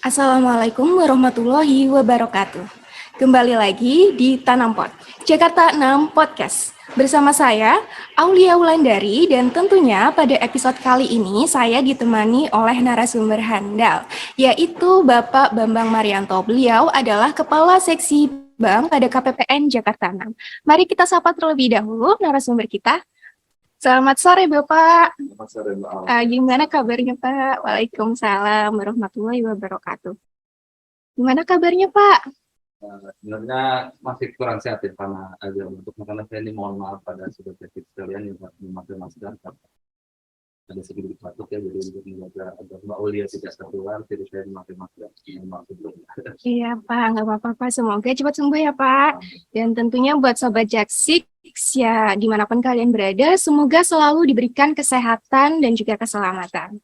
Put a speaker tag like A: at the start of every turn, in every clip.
A: Assalamualaikum warahmatullahi wabarakatuh. Kembali lagi di Tanampot, Jakarta 6 Podcast. Bersama saya, Aulia Wulandari, dan tentunya pada episode kali ini saya ditemani oleh narasumber handal, yaitu Bapak Bambang Marianto. Beliau adalah Kepala Seksi Bank pada KPPN Jakarta 6. Mari kita sapa terlebih dahulu narasumber kita. Selamat sore Bapak.
B: Selamat sore, Mbak Al.
A: Gimana kabarnya Pak? Waalaikumsalam warahmatullahi wabarakatuh. Gimana kabarnya Pak?
B: Sebenarnya masih kurang sehat ya, karena makanya saya ini mohon maaf pada saudara sekalian yang memakai masker. Ada sedikit batuk ya, jadi untuk menjaga agar Mbak Aulia tidak tertular, jadi saya memakai masker. Maaf sebelumnya.
A: Iya Pak, nggak apa-apa Pak. Semoga cepat sembuh ya Pak. Dan tentunya buat Sobat Jaksik, ya dimanapun kalian berada, semoga selalu diberikan kesehatan dan juga keselamatan.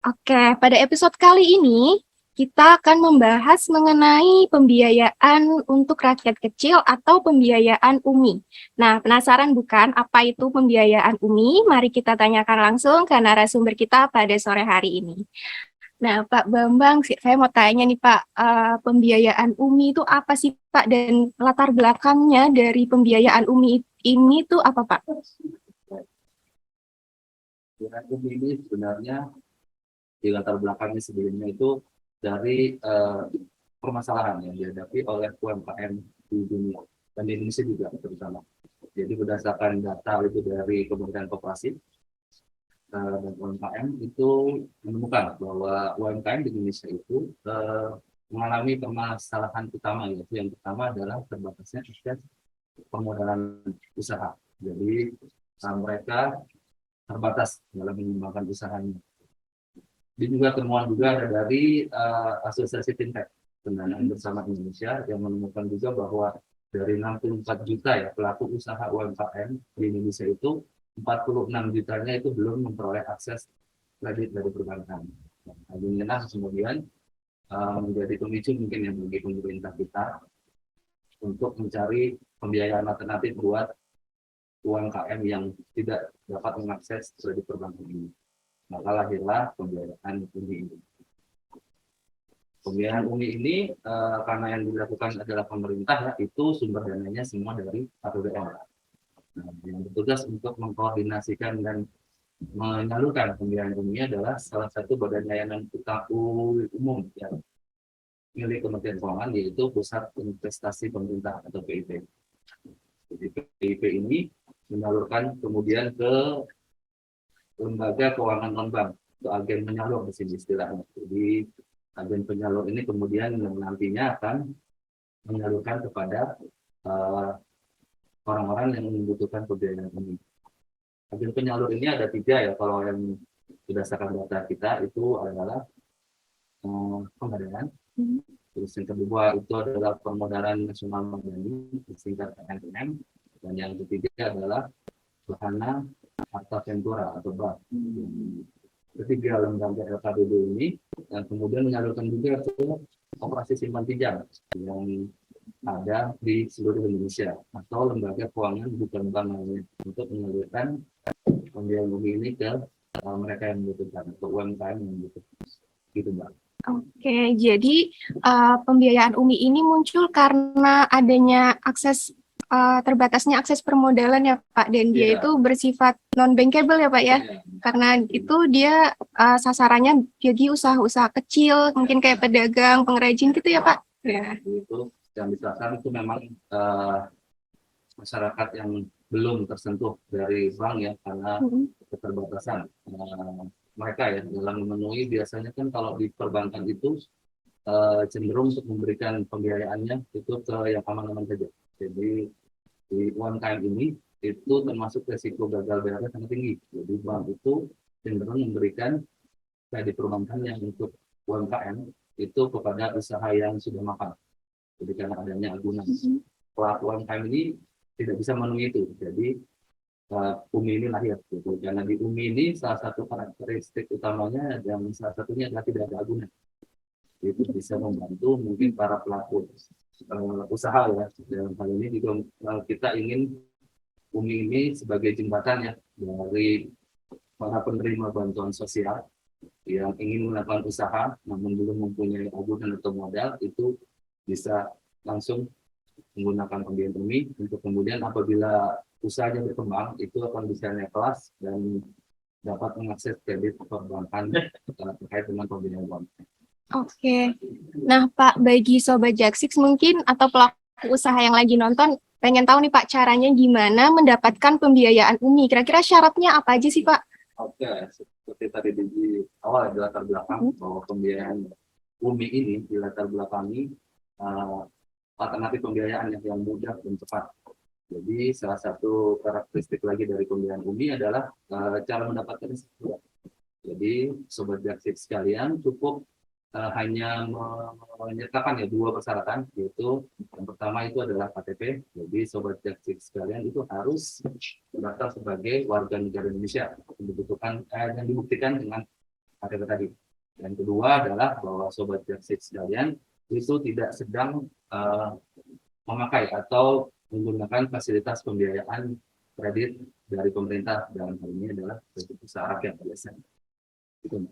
A: Oke, pada episode kali ini kita akan membahas mengenai pembiayaan untuk rakyat kecil atau pembiayaan UMI. Nah, penasaran bukan apa itu pembiayaan UMI? Mari kita tanyakan langsung ke narasumber kita pada sore hari ini. Nah, Pak Bambang, saya mau tanya nih Pak, pembiayaan UMI itu apa sih Pak? Dan latar belakangnya dari pembiayaan UMI ini tuh apa Pak?
B: Ya, ini sebenarnya di latar belakangnya sebelumnya itu dari permasalahan yang dihadapi oleh UMKM di dunia dan di Indonesia juga terutama. Jadi berdasarkan data itu dari Kementerian Koperasi dan UMKM itu menemukan bahwa UMKM di Indonesia itu mengalami permasalahan utama, yaitu yang pertama adalah terbatasnya akses permodalan usaha. Jadi mereka terbatas dalam mengembangkan usahanya. Ini juga temuan juga ada dari Asosiasi Fintech Pendanaan Bersama Indonesia yang menemukan juga bahwa dari 64 juta ya pelaku usaha UMKM di Indonesia itu 46 jutanya itu belum memperoleh akses kredit dari perbankan. Nah, inilah kemudian menjadi pemicu mungkin yang bagi pemerintah kita untuk mencari pembiayaan alternatif buat UMKM yang tidak dapat mengakses kredit perbankan ini. Maka lahirlah pembiayaan UMI ini. Pembiayaan UMI ini karena yang dilakukan adalah pemerintah ya, itu sumber dananya semua dari APBN. Nah, yang bertugas untuk mengkoordinasikan dan menyalurkan pembiayaan UMI adalah salah satu badan layanan utang umum yang milik Kementerian Keuangan, yaitu Pusat Investasi Pemerintah atau PIP. Jadi PIP ini menyalurkan kemudian ke lembaga keuangan non-bank atau agen penyalur di sini istilahnya. Jadi agen penyalur ini kemudian nantinya akan menyalurkan kepada orang-orang yang membutuhkan pembiayaan ini. Agen penyalur ini ada 3 ya, kalau yang berdasarkan data kita itu adalah Pegadaian. Terus yang kedua itu adalah Permodalan Nasional Madani, disingkat PNM, dan yang ketiga adalah Bahana Harta Ventura atau BAV. Ketiga lembaga LKDB ini dan kemudian menyalurkan juga ke operasi simpan pinjam yang ada di seluruh Indonesia atau lembaga keuangan bukan bank lainnya untuk menyalurkan pembiayaan UMI ini ke mereka yang membutuhkan atau UMKM yang membutuhkan. Gitu, Mbak.
A: Oke, jadi pembiayaan UMI ini muncul karena adanya terbatasnya akses permodalan ya Pak, dan dia itu bersifat non-bankable ya Pak ya, karena itu dia sasarannya jadi usaha-usaha kecil, mungkin kayak pedagang, pengrajin gitu ya Pak?
B: Ya. Itu yang disasar itu memang masyarakat yang belum tersentuh dari bank ya, karena keterbatasan mereka ya dalam memenuhi. Biasanya kan kalau di perbankan itu cenderung untuk memberikan pembiayaannya itu ke yang aman-aman saja. Jadi di UMKM ini itu termasuk resiko gagal bayarnya sangat tinggi. Jadi bank itu cenderung memberikan kredit perbankan yang untuk UMKM itu kepada usaha yang sudah mapan. Jadi karena adanya agunan, pelaku UMKM ini tidak bisa memenuhi itu. Jadi UMI ini lahir. Gitu. Karena di UMI ini salah satu karakteristik utamanya yang salah satunya adalah tidak ada agunan. Itu bisa membantu mungkin para pelaku usaha ya. Dalam hal ini juga kita ingin UMI ini sebagai jembatan ya dari para penerima bantuan sosial yang ingin melakukan usaha namun belum mempunyai tabungan atau modal itu bisa langsung menggunakan pembiayaan UMI untuk kemudian apabila usahanya berkembang itu akan bisa naik kelas dan dapat mengakses kredit perbankan terkait dengan pembiayaan uang.
A: Oke. Nah, Pak, bagi Sobat Jaksik mungkin atau pelaku usaha yang lagi nonton, pengen tahu nih Pak, caranya gimana mendapatkan pembiayaan UMI? Kira-kira syaratnya apa aja sih Pak?
B: Oke, seperti tadi di awal di latar belakang bahwa pembiayaan UMI ini di latar belakangi alternatif pembiayaan yang mudah dan cepat. Jadi salah satu karakteristik lagi dari pembiayaan UMI adalah cara mendapatkan sesuatu. Jadi sobat Jaksik sekalian cukup hanya menyertakan ya dua persyaratan, yaitu yang pertama itu adalah KTP. Jadi sobat Jaksik sekalian itu harus terdaftar sebagai warga negara Indonesia yang dibuktikan dengan KTP tadi. Yang kedua adalah bahwa sobat Jaksik sekalian itu tidak sedang memakai atau menggunakan fasilitas pembiayaan kredit dari pemerintah, dalam hal ini adalah kredit usaha rakyat biasanya. Gitu.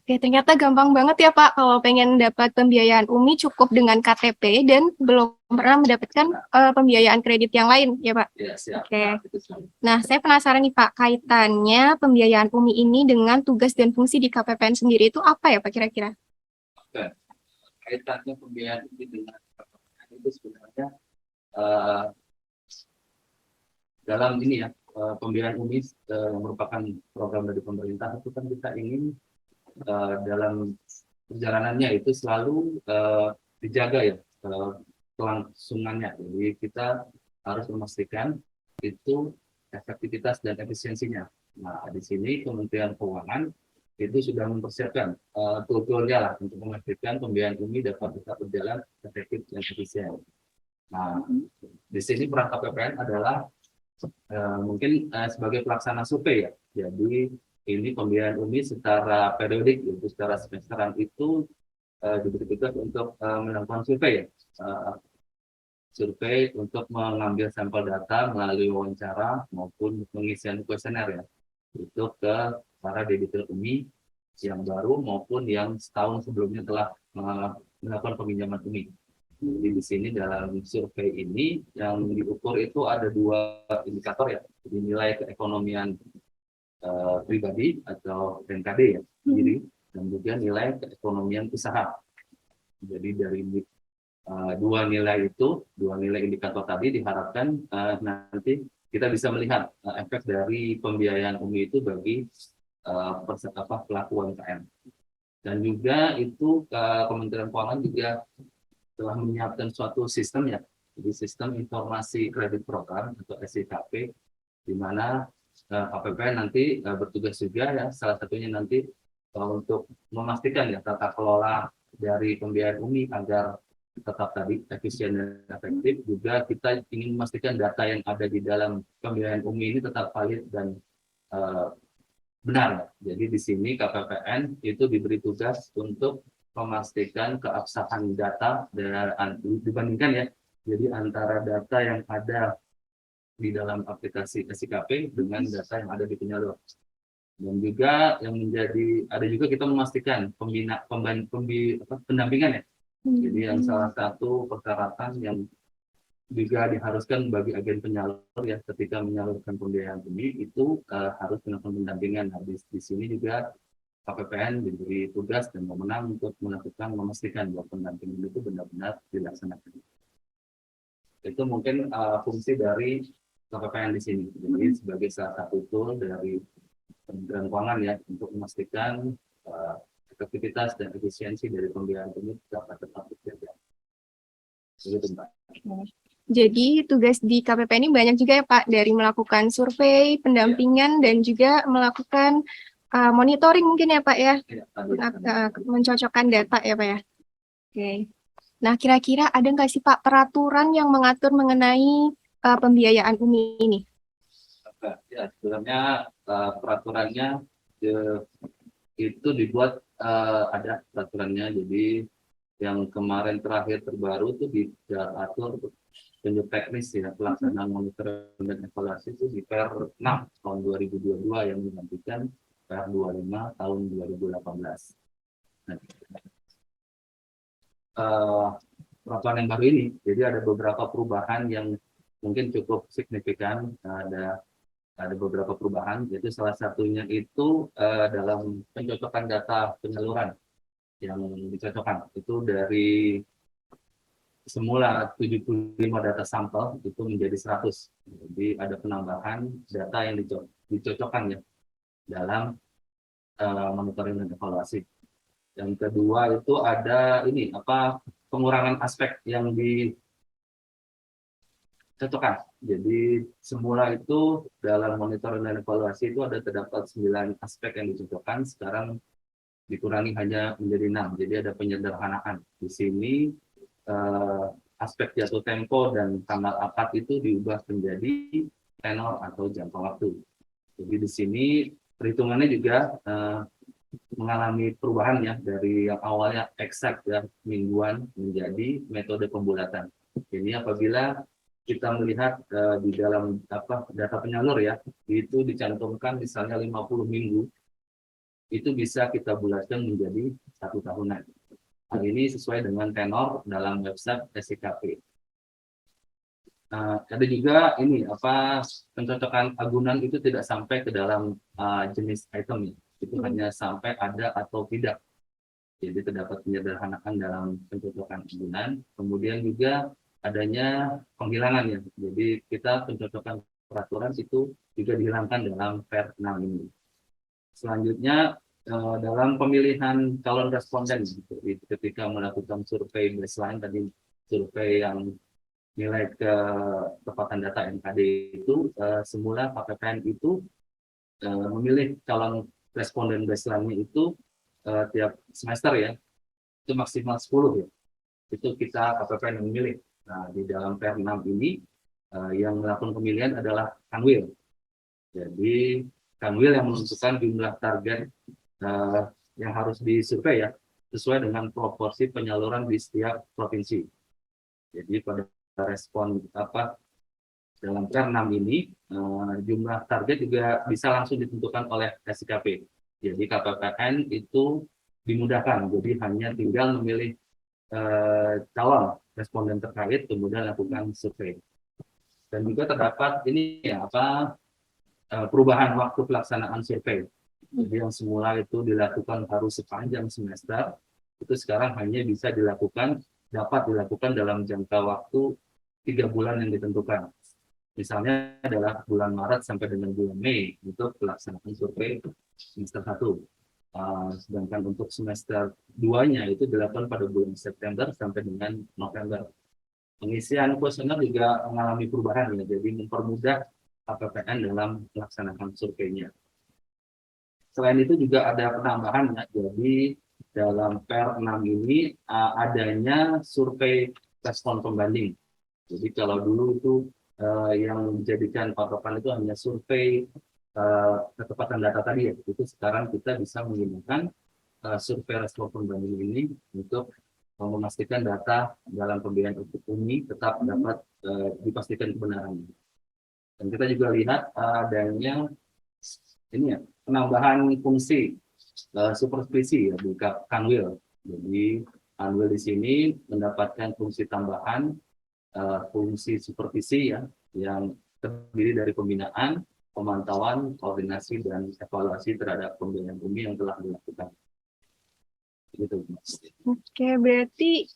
A: Oke, ternyata gampang banget ya Pak, kalau pengen dapat pembiayaan UMI cukup dengan KTP dan belum pernah mendapatkan pembiayaan kredit yang lain ya Pak?
B: Ya, siap.
A: Oke. Nah, saya penasaran nih Pak, kaitannya pembiayaan UMI ini dengan tugas dan fungsi di KPPN sendiri itu apa ya Pak kira-kira?
B: Oke. Kaitannya pembiayaan ini dengan KPPN itu sebenarnya uh, dalam ini ya, pembiayaan UMI yang merupakan program dari pemerintah itu kan kita ingin dalam perjalanannya itu selalu dijaga ya kelangsungannya. Jadi kita harus memastikan itu efektivitas dan efisiensinya. Nah, di sini Kementerian Keuangan itu sudah mempersiapkan tool-toolnya lah untuk memastikan pembiayaan UMI dapat tetap berjalan efektif dan efisien. Nah, di sini peran KPPN adalah mungkin sebagai pelaksana survei ya. Jadi ini pembiayaan UMI secara periodik, yaitu secara semesteran itu diberi tugas untuk melakukan survei ya. Survei untuk mengambil sampel data melalui wawancara maupun pengisian kuesioner ya. Itu ke para debitur UMI yang baru maupun yang setahun sebelumnya telah melakukan peminjaman UMI. Jadi di sini dalam survei ini yang diukur itu ada dua indikator ya, jadi nilai keekonomian pribadi atau NKD ya, sendiri, dan juga nilai keekonomian usaha. Jadi dari dua nilai itu, dua nilai indikator tadi diharapkan nanti kita bisa melihat efek dari pembiayaan UMI itu bagi pelaku UMKM. Dan juga itu Kementerian Keuangan juga telah menyiapkan suatu sistem ya, jadi sistem informasi kredit program atau SIKP, di mana KPPN nanti bertugas juga ya, salah satunya nanti untuk memastikan ya tata kelola dari pembiayaan UMI agar tetap tadi efisien dan efektif. Juga kita ingin memastikan data yang ada di dalam pembiayaan UMI ini tetap valid dan benar. Jadi di sini KPPN itu diberi tugas untuk memastikan keabsahan data dan dibandingkan ya. Jadi antara data yang ada di dalam aplikasi SIKP dengan data yang ada di penyalur. Dan juga yang menjadi ada juga kita memastikan pendampingan ya. Jadi yang salah satu persyaratan yang juga diharuskan bagi agen penyalur ya ketika menyalurkan pembiayaan ini itu harus melakukan pendampingan. Habis di sini juga KPPN diberi tugas dan wewenang untuk memastikan bahwa pendampingan itu benar-benar dilaksanakan. Itu mungkin fungsi dari KPPN di sini. Jadi sebagai salah satu tool dari Kementerian Keuangan ya untuk memastikan efektivitas dan efisiensi dari pembiayaan ini dapat tetap terjaga. Begitu, Mbak.
A: Jadi tugas di KPPN ini banyak juga ya Pak, dari melakukan survei, pendampingan, dan juga melakukan monitoring mungkin ya Pak ya, mencocokkan data ya Pak ya. Oke. Nah kira-kira ada nggak sih Pak peraturan yang mengatur mengenai pembiayaan UMI ini?
B: Ya, sebenarnya peraturannya itu dibuat ada peraturannya. Jadi yang kemarin terakhir terbaru itu diatur petunjuk teknis ya pelaksanaan monitoring dan evaluasi itu di Per 6 tahun 2022 yang menantikan Per 25 tahun 2018. Nah, peraturan yang baru ini, jadi ada beberapa perubahan yang mungkin cukup signifikan. Ada beberapa perubahan, yaitu salah satunya itu dalam pencocokan data penyaluran yang dicocokkan itu dari semula 75 data sampel itu menjadi 100. Jadi ada penambahan data yang dicocokkan ya dalam monitoring dan evaluasi. Yang kedua itu ada pengurangan aspek yang dicocokkan. Jadi semula itu dalam monitoring dan evaluasi itu terdapat 9 aspek yang dicocokkan, sekarang dikurangi hanya menjadi 6. Jadi ada penyederhanaan. Di sini aspek jatuh tempo dan tanggal akad itu diubah menjadi tenor atau jangka waktu. Jadi di sini perhitungannya juga mengalami perubahan ya, dari yang awalnya eksak ya mingguan menjadi metode pembulatan. Ini apabila kita melihat di dalam data penyalur ya, itu dicantumkan misalnya 50 minggu, itu bisa kita bulatkan menjadi 1 tahunan. Hal ini sesuai dengan tenor dalam website SIKP. Ada juga pencocokan agunan itu tidak sampai ke dalam jenis item, itu hanya sampai ada atau tidak. Jadi terdapat penyederhanaan dalam pencocokan agunan. Kemudian juga adanya penghilangan ya. Jadi kita pencocokan peraturan itu juga dihilangkan dalam Per 6 ini. Selanjutnya dalam pemilihan calon responden gitu, ketika melakukan survei baseline tadi, survei yang nilai ketepatan data MKD itu semula KPPN itu memilih calon responden baseline-nya itu tiap semester ya, itu maksimal 10 ya, itu kita KPPN yang memilih. Nah di dalam Per 6 ini yang melakukan pemilihan adalah Kanwil. Jadi Kanwil yang menentukan jumlah target yang harus disurvei ya, sesuai dengan proporsi penyaluran di setiap provinsi. Jadi pada respon dalam Per 6 ini jumlah target juga bisa langsung ditentukan oleh SIKP. Jadi KPPN itu dimudahkan, jadi hanya tinggal memilih calon responden terkait kemudian lakukan survei. Dan juga terdapat perubahan waktu pelaksanaan survei. Jadi yang semula itu dilakukan harus sepanjang semester, itu sekarang hanya bisa dapat dilakukan dalam jangka waktu 3 bulan yang ditentukan. Misalnya adalah bulan Maret sampai dengan bulan Mei untuk pelaksanaan survei semester 1. Sedangkan untuk semester 2-nya itu dilakukan pada bulan September sampai dengan November. Pengisian kuesioner juga mengalami perubahan ya, jadi mempermudah KPPN dalam melaksanakan surveinya. Selain itu juga ada penambahan ya, jadi dalam Per 6 ini adanya survei respon pembanding. Jadi kalau dulu itu yang dijadikan patokan itu hanya survei ketepatan data tadi ya, itu sekarang kita bisa menggunakan survei respon pembanding ini untuk memastikan data dalam pembiayaan UMI tetap dapat dipastikan kebenarannya. Dan kita juga lihat adanya penambahan fungsi supervisi ya di Kanwil. Jadi Kanwil di sini mendapatkan fungsi tambahan, fungsi supervisi ya, yang terdiri dari pembinaan, pemantauan, koordinasi dan evaluasi terhadap pembiayaan UMI yang telah dilakukan. Gitu.
A: Oke, berarti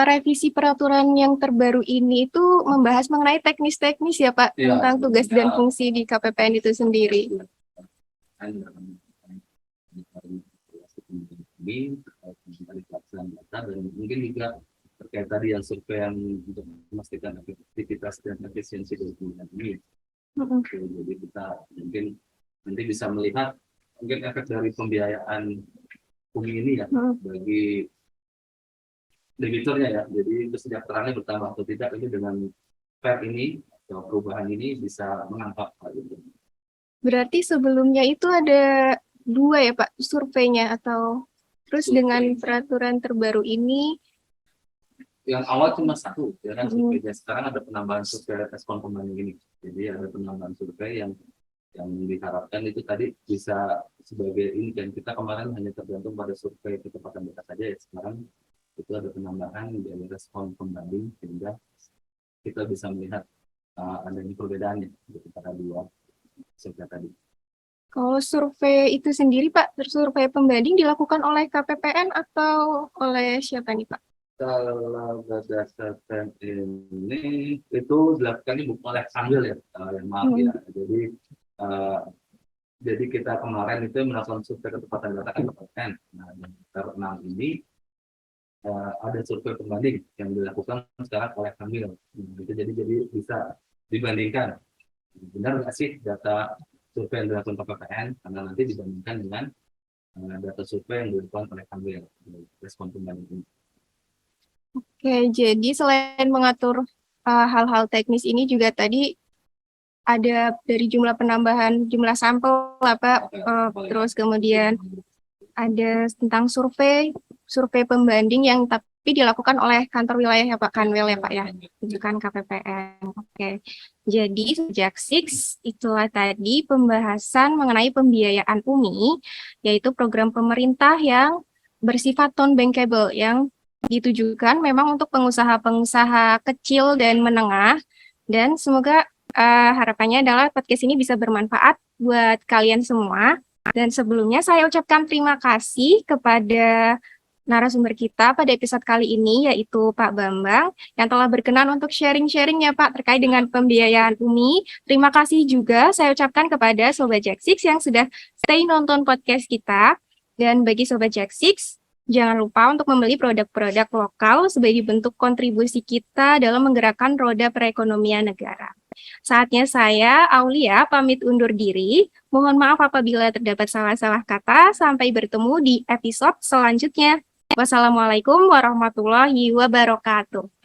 A: revisi peraturan yang terbaru ini itu membahas mengenai teknis-teknis ya Pak,
B: ya,
A: tentang tugas dan fungsi di KPPN itu sendiri.
B: Ini pelaksanaan data dan mungkin juga terkait tadi yang survei yang untuk memastikan efektivitas dan efisiensi dari pembiayaan ini. Jadi kita mungkin nanti bisa melihat mungkin efek dari pembiayaan UMI ini ya bagi debiturnya ya. Jadi kesejahteraannya bertambah atau tidak ini dengan Per ini atau perubahan ini bisa mengangkat hal itu.
A: Berarti sebelumnya itu ada 2 ya Pak surveinya, atau terus dengan peraturan terbaru ini?
B: Yang awal cuma 1 ya kan surveinya, sekarang ada penambahan survei respon pembanding ini. Jadi ada penambahan survei yang diharapkan itu tadi bisa sebagai ini kan kita kemarin hanya tergantung pada survei ketepatan data saja ya. Sekarang itu ada penambahan dari respon pembanding sehingga kita bisa melihat adanya perbedaannya antara dua survei tadi.
A: Kalau survei itu sendiri, Pak, survei pembanding dilakukan oleh KPPN atau oleh siapa nih, Pak?
B: Kalau berdasarkan ini itu dilakukan bukan oleh Sambil ya, maaf ya. Jadi kita kemarin itu melakukan survei ketepatan data KPPN. Nah, yang karena ini ada survei pembanding yang dilakukan sekarang oleh Sambil. Itu jadi bisa dibandingkan. Benar nggak sih data survei yang dilakukan KPPN karena nanti dibandingkan dengan data survei yang dilakukan oleh Sambil respon pembanding ini.
A: Oke, jadi selain mengatur hal-hal teknis ini juga tadi ada dari jumlah penambahan jumlah sampel lah, Pak. Terus kemudian ada tentang survei pembanding yang tapi dilakukan oleh kantor wilayah ya Pak, Kanwil ya Pak ya, bukan KPPN. Oke, jadi sejak SIX itulah tadi pembahasan mengenai pembiayaan UMI, yaitu program pemerintah yang bersifat non-bankable yang ditujukan memang untuk pengusaha-pengusaha kecil dan menengah, dan semoga harapannya adalah podcast ini bisa bermanfaat buat kalian semua. Dan sebelumnya saya ucapkan terima kasih kepada narasumber kita pada episode kali ini, yaitu Pak Bambang, yang telah berkenan untuk sharing-sharing ya Pak terkait dengan pembiayaan UMI. Terima kasih juga saya ucapkan kepada Sobat Jack Six yang sudah stay nonton podcast kita. Dan bagi Sobat Jack Six, jangan lupa untuk membeli produk-produk lokal sebagai bentuk kontribusi kita dalam menggerakkan roda perekonomian negara. Saatnya saya, Aulia, pamit undur diri. Mohon maaf apabila terdapat salah-salah kata. Sampai bertemu di episode selanjutnya. Wassalamualaikum warahmatullahi wabarakatuh.